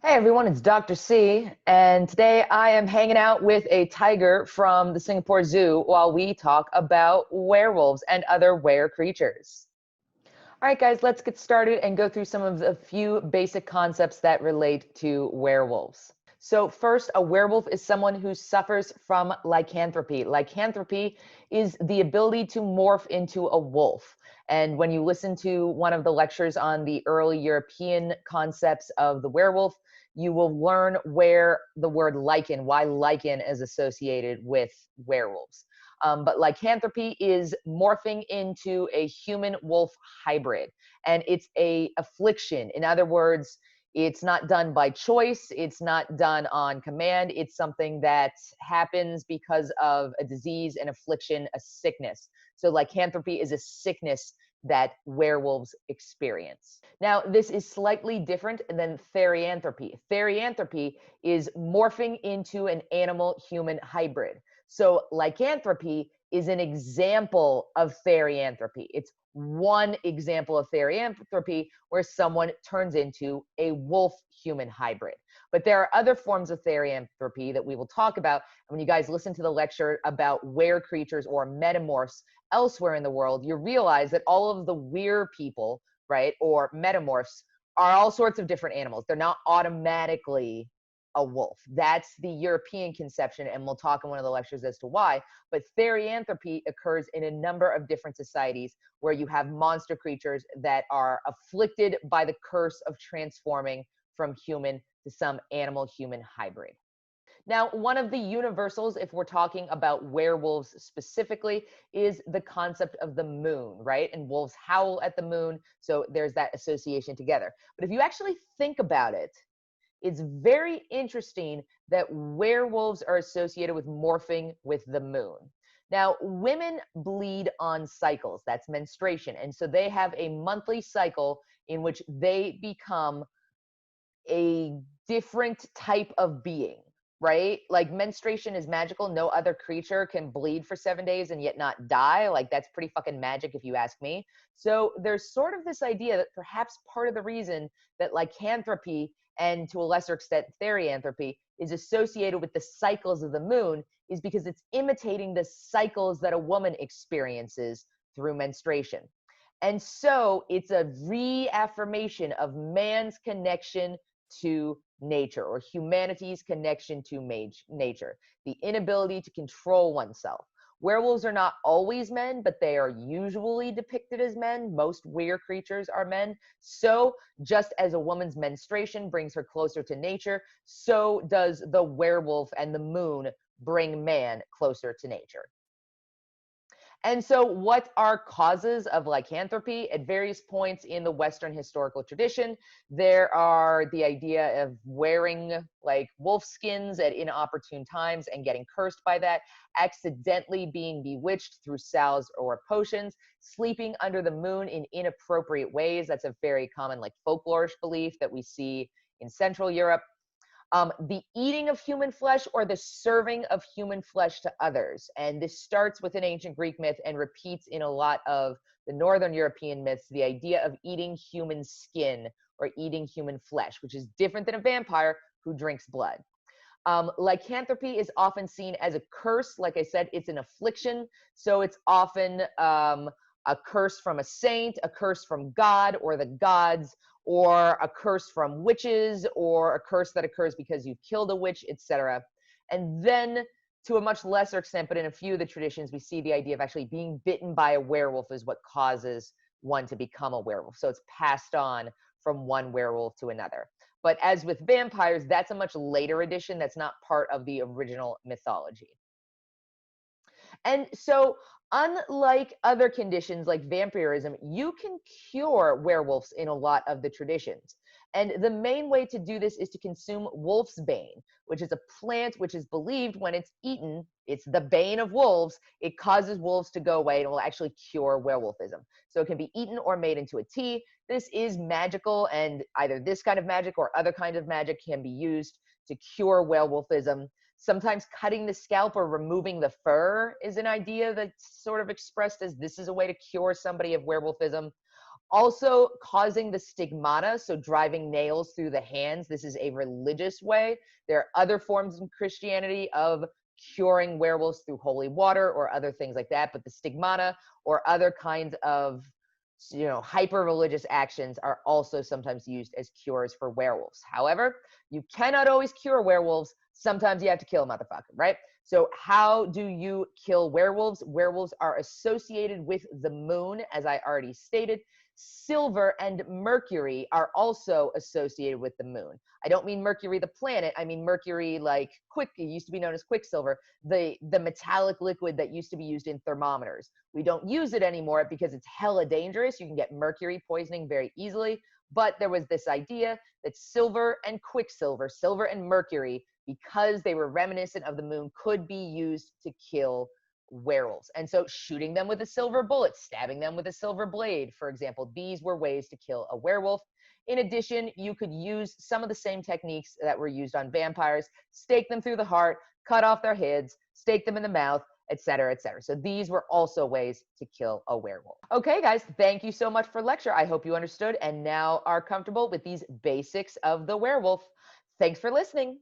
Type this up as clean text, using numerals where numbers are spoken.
Hey everyone, it's Dr. C, and today I am hanging out with a tiger from the Singapore Zoo while we talk about werewolves and other were creatures. All right, guys, let's get started and go through some of the few basic concepts that relate to werewolves. So first, a werewolf is someone who suffers from lycanthropy. Lycanthropy is the ability to morph into a wolf. And when you listen to one of the lectures on the early European concepts of the werewolf, you will learn where the word lichen, why lichen is associated with werewolves. But lycanthropy is morphing into a human wolf hybrid, and it's a affliction. In other words, it's not done by choice, it's not done on command, it's something that happens because of a disease, an affliction, a sickness. So lycanthropy is a sickness that werewolves experience. Now, this is slightly different than therianthropy. Therianthropy is morphing into an animal-human hybrid. So lycanthropy is an example of therianthropy. It's one example of therianthropy where someone turns into a wolf-human hybrid. But there are other forms of therianthropy that we will talk about. And when you guys listen to the lecture about were creatures or metamorphs elsewhere in the world, you realize that all of the were people, right, or metamorphs are all sorts of different animals. They're not automatically a wolf. That's the European conception, and we'll talk in one of the lectures as to why. But therianthropy occurs in a number of different societies where you have monster creatures that are afflicted by the curse of transforming from human to some animal-human hybrid. Now, one of the universals, if we're talking about werewolves specifically, is the concept of the moon, right? And wolves howl at the moon, so there's that association together. But if you actually think about it, it's very interesting that werewolves are associated with morphing with the moon. Now, women bleed on cycles, that's menstruation. And so they have a monthly cycle in which they become a different type of being, right? Like menstruation is magical. No other creature can bleed for 7 days and yet not die. Like that's pretty fucking magic if you ask me. So there's sort of this idea that perhaps part of the reason that lycanthropy and to a lesser extent therianthropy is associated with the cycles of the moon is because it's imitating the cycles that a woman experiences through menstruation. And so it's a reaffirmation of man's connection to nature, or humanity's connection to nature, the inability to control oneself. Werewolves are not always men, but they are usually depicted as men. Most were creatures are men. So just as a woman's menstruation brings her closer to nature, so does the werewolf and the moon bring man closer to nature. And so what are causes of lycanthropy? At various points in the Western historical tradition, there are the idea of wearing like wolf skins at inopportune times and getting cursed by that, accidentally being bewitched through salves or potions, sleeping under the moon in inappropriate ways. That's a very common like folklorish belief that we see in Central Europe. The eating of human flesh or the serving of human flesh to others. And this starts with an ancient Greek myth and repeats in a lot of the Northern European myths, the idea of eating human skin or eating human flesh, which is different than a vampire who drinks blood. Lycanthropy is often seen as a curse. Like I said, it's an affliction. So it's often a curse from a saint, a curse from God or the gods, or a curse from witches, or a curse that occurs because you killed a witch, etc. And then, to a much lesser extent, but in a few of the traditions, we see the idea of actually being bitten by a werewolf is what causes one to become a werewolf. So it's passed on from one werewolf to another. But as with vampires, that's a much later addition. That's not part of the original mythology. And so, unlike other conditions like vampirism, you can cure werewolves in a lot of the traditions. And the main way to do this is to consume wolf's bane, which is a plant which is believed when it's eaten, it's the bane of wolves, it causes wolves to go away and will actually cure werewolfism. So it can be eaten or made into a tea. This is magical, and either this kind of magic or other kind of magic can be used to cure werewolfism. Sometimes cutting the scalp or removing the fur is an idea that's sort of expressed as this is a way to cure somebody of werewolfism. Also causing the stigmata, so driving nails through the hands. This is a religious way. There are other forms in Christianity of curing werewolves through holy water or other things like that, but the stigmata or other kinds of hyper religious actions are also sometimes used as cures for werewolves. However, you cannot always cure werewolves. Sometimes you have to kill a motherfucker, right? So how do you kill werewolves? Werewolves are associated with the moon, as I already stated. Silver and Mercury are also associated with the moon. I don't mean Mercury the planet. I mean Mercury like it used to be known as Quicksilver, the metallic liquid that used to be used in thermometers. We don't use it anymore because it's hella dangerous. You can get mercury poisoning very easily. But there was this idea that silver and Quicksilver, silver and mercury, because they were reminiscent of the moon, could be used to kill werewolves. And so shooting them with a silver bullet, stabbing them with a silver blade, for example, these were ways to kill a werewolf. In addition, you could use some of the same techniques that were used on vampires, stake them through the heart, cut off their heads, stake them in the mouth, etc., etc. So these were also ways to kill a werewolf. Okay, guys, thank you so much for lecture. I hope you understood and now are comfortable with these basics of the werewolf. Thanks for listening.